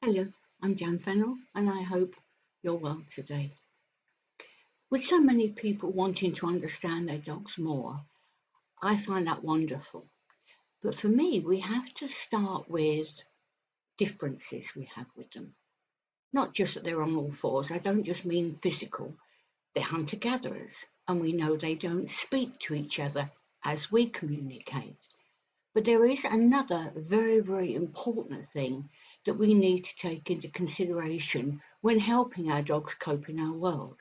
Hello, I'm Jan Fennell, and I hope you're well today. With so many people wanting to understand their dogs more, I find that wonderful. But for me, we have to start with differences we have with them. Not just that they're on all fours, I don't just mean physical, they're hunter gatherers, and we know they don't speak to each other as we communicate. But there is another very, very important thing that we need to take into consideration when helping our dogs cope in our world.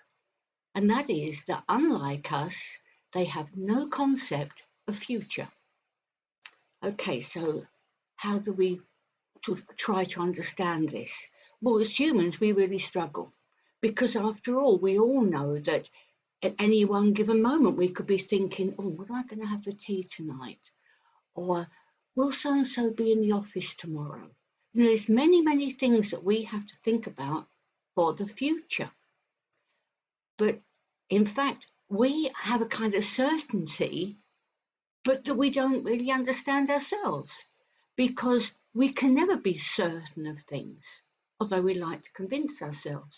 And that is that unlike us, they have no concept of future. Okay, so how do we try to understand this? Well, as humans, we really struggle because, after all, we all know that at any one given moment we could be thinking, oh, what am I going to have for tea tonight? Or will so and so be in the office tomorrow? There's many, many things that we have to think about for the future. But in fact, we have a kind of certainty, but that we don't really understand ourselves because we can never be certain of things, although we like to convince ourselves.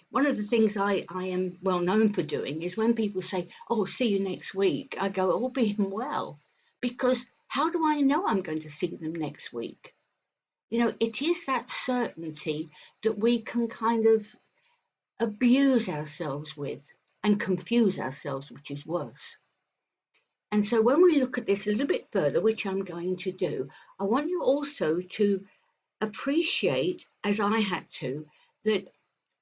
One of the things I am well known for doing is when people say, oh, see you next week, I go, all being well, because how do I know I'm going to see them next week? It is that certainty that we can kind of abuse ourselves with and confuse ourselves, which is worse. And so when we look at this a little bit further, which I'm going to do, I want you also to appreciate, as I had to, that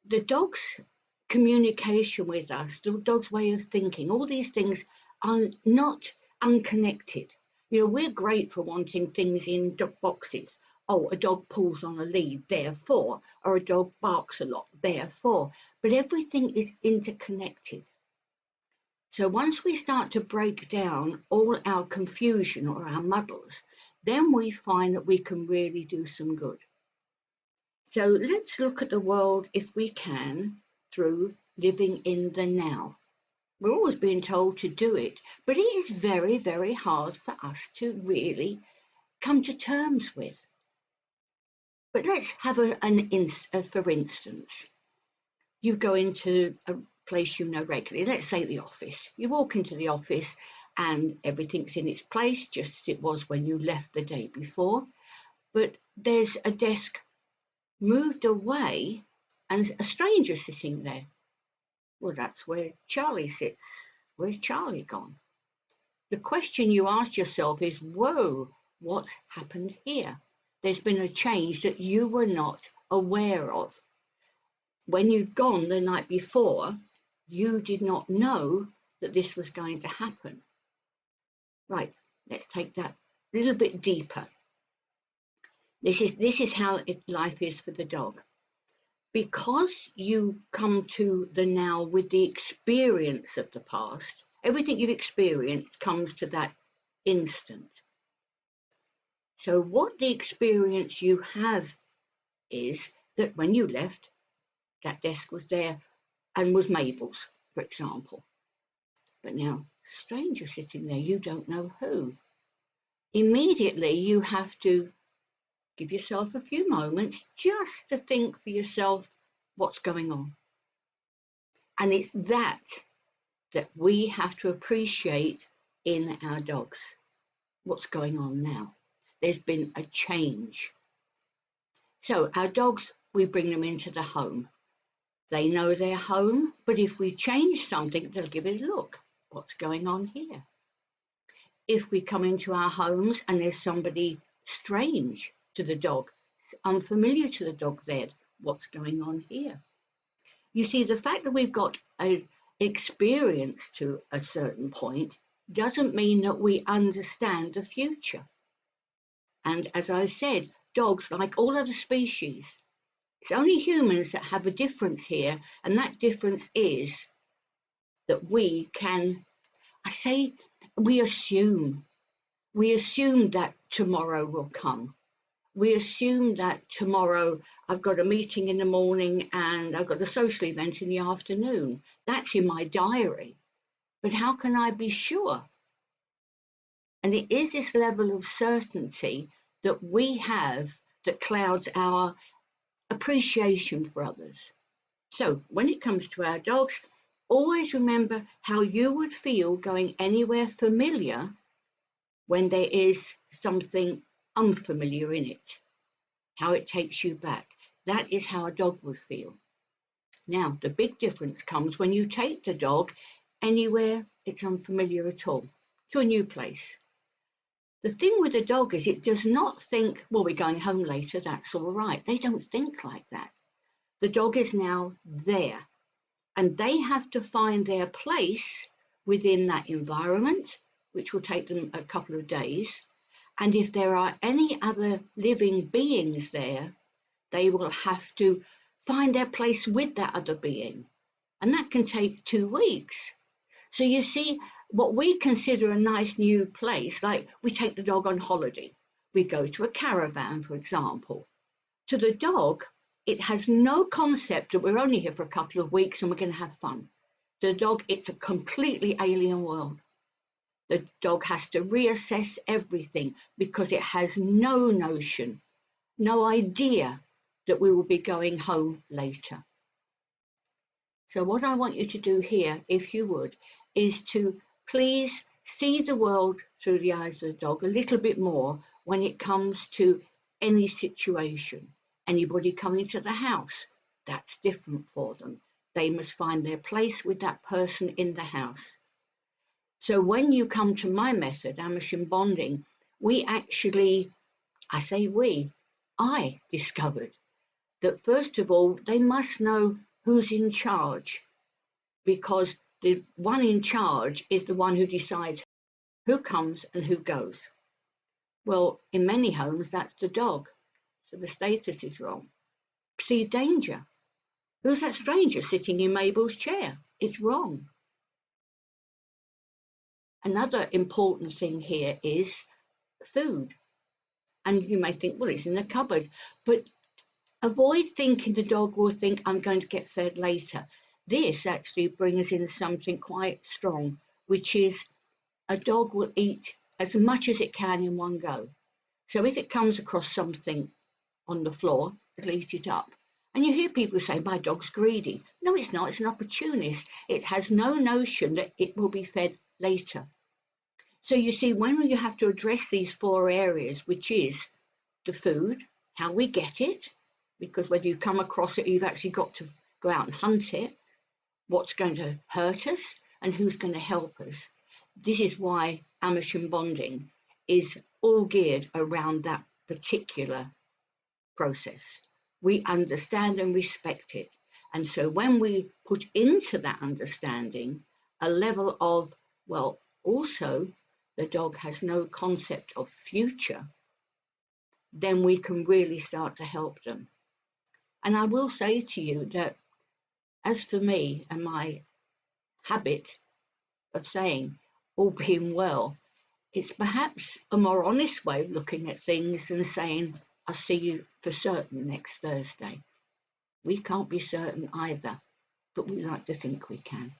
the dog's communication with us, the dog's way of thinking, all these things are not unconnected. We're great for wanting things in dog boxes. Oh, a dog pulls on a lead, therefore, or a dog barks a lot, therefore. But everything is interconnected. So once we start to break down all our confusion or our muddles, then we find that we can really do some good. So let's look at the world, if we can, through living in the now. We're always being told to do it, but it is very, very hard for us to really come to terms with. But let's have for instance, you go into a place you know regularly, let's say the office. You walk into the office and everything's in its place, just as it was when you left the day before. But there's a desk moved away and a stranger sitting there. Well, that's where Charlie sits. Where's Charlie gone? The question you ask yourself is, whoa, what's happened here? There's been a change that you were not aware of. When you'd gone the night before, you did not know that this was going to happen. Right, let's take that a little bit deeper. This is how life is for the dog. Because you come to the now with the experience of the past, everything you've experienced comes to that instant. So what the experience you have is that when you left, that desk was there and was Mabel's, for example. But now, stranger sitting there, you don't know who. Immediately, you have to give yourself a few moments just to think for yourself what's going on. And it's that we have to appreciate in our dogs. What's going on now? There's been a change. So our dogs, we bring them into the home. They know they're home, but if we change something, they'll give it a look. What's going on here? If we come into our homes and there's somebody strange to the dog, unfamiliar to the dog there, what's going on here? You see, the fact that we've got an experience to a certain point doesn't mean that we understand the future. And as I said, dogs, like all other species, it's only humans that have a difference here, and that difference is that we can, we assume that tomorrow will come. We assume that tomorrow I've got a meeting in the morning and I've got a social event in the afternoon. That's in my diary. But how can I be sure? And it is this level of certainty that we have that clouds our appreciation for others. So when it comes to our dogs, always remember how you would feel going anywhere familiar when there is something unfamiliar in it, how it takes you back. That is how a dog would feel. Now, the big difference comes when you take the dog anywhere it's unfamiliar at all, to a new place. The thing with the dog is it does not think, well, we're going home later, that's all right. They don't think like that. The dog is now there, and they have to find their place within that environment, which will take them a couple of days. And if there are any other living beings there, they will have to find their place with that other being. And that can take 2 weeks. So you see, what we consider a nice new place, like we take the dog on holiday, we go to a caravan, for example. To the dog, it has no concept that we're only here for a couple of weeks and we're going to have fun. To the dog, it's a completely alien world. The dog has to reassess everything because it has no notion, no idea that we will be going home later. So what I want you to do here, if you would, is to please see the world through the eyes of the dog a little bit more when it comes to any situation. Anybody coming to the house, that's different for them. They must find their place with that person in the house. So when you come to my method, Amichien bonding, we actually, I discovered that first of all, they must know who's in charge, because the one in charge is the one who decides who comes and who goes. Well, in many homes, that's the dog. So the status is wrong. See danger. Who's that stranger sitting in Mabel's chair? It's wrong. Another important thing here is food. And you may think, well, it's in the cupboard. But avoid thinking the dog will think, I'm going to get fed later. This actually brings in something quite strong, which is a dog will eat as much as it can in one go. So if it comes across something on the floor, it'll eat it up. And you hear people say, my dog's greedy. No, it's not. It's an opportunist. It has no notion that it will be fed later. So you see, when you have to address these 4 areas, which is the food, how we get it, because when you come across it, you've actually got to go out and hunt it, what's going to hurt us, and who's going to help us. This is why Amichien bonding is all geared around that particular process. We understand and respect it. And so when we put into that understanding a level of, well, also the dog has no concept of future, then we can really start to help them. And I will say to you that as for me and my habit of saying, all being well, it's perhaps a more honest way of looking at things than saying, I'll see you for certain next Thursday. We can't be certain either, but we like to think we can.